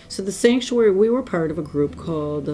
So the Sanctuary, we were part of a group called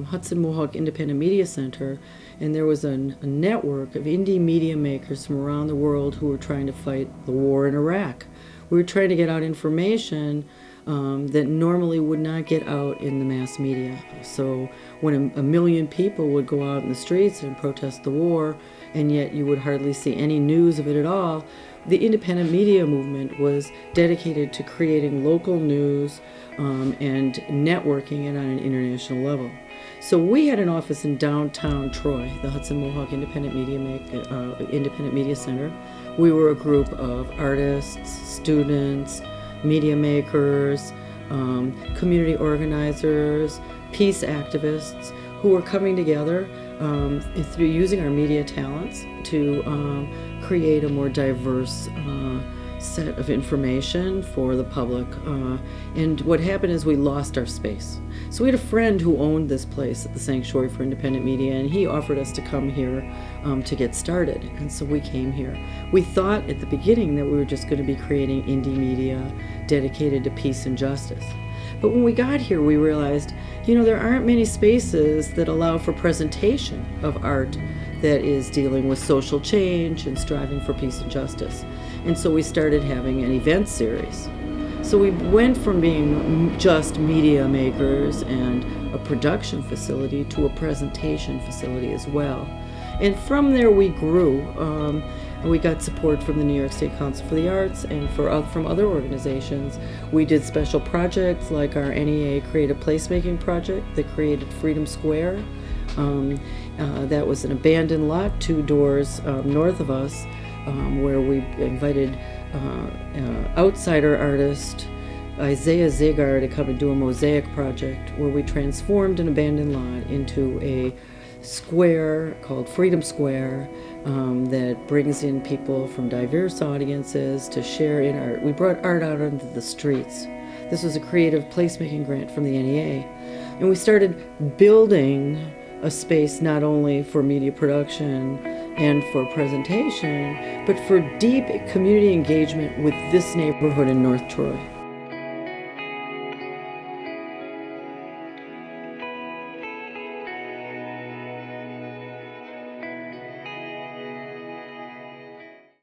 Hudson Mohawk Independent Media Center, and there was a network of indie media makers from around the world who were trying to fight the war in Iraq. We were trying to get out information that normally would not get out in the mass media. So when a million people would go out in the streets and protest the war, and yet you would hardly see any news of it at all, the independent media movement was dedicated to creating local news and networking it on an international level. So we had an office in downtown Troy, the Hudson Mohawk Independent Media Center. We were a group of artists, students, media makers, community organizers, peace activists who were coming together through using our media talents to create a more diverse set of information for the public. And what happened is we lost our space. So we had a friend who owned this place at the Sanctuary for Independent Media, and he offered us to come here to get started. And so we came here. We thought at the beginning that we were just going to be creating indie media dedicated to peace and justice. But when we got here, we realized, there aren't many spaces that allow for presentation of art that is dealing with social change and striving for peace and justice. And so we started having an event series. So we went from being just media makers and a production facility to a presentation facility as well. And from there we grew. And we got support from the New York State Council for the Arts and from other organizations. We did special projects like our NEA Creative Placemaking Project that created Freedom Square. That was an abandoned lot 2 doors north of us, where we invited outsider artist Isaiah Zagar to come and do a mosaic project where we transformed an abandoned lot into a square called Freedom Square that brings in people from diverse audiences to share in art. We brought art out onto the streets. This was a creative placemaking grant from the NEA. And we started building a space not only for media production and for presentation, but for deep community engagement with this neighborhood in North Troy.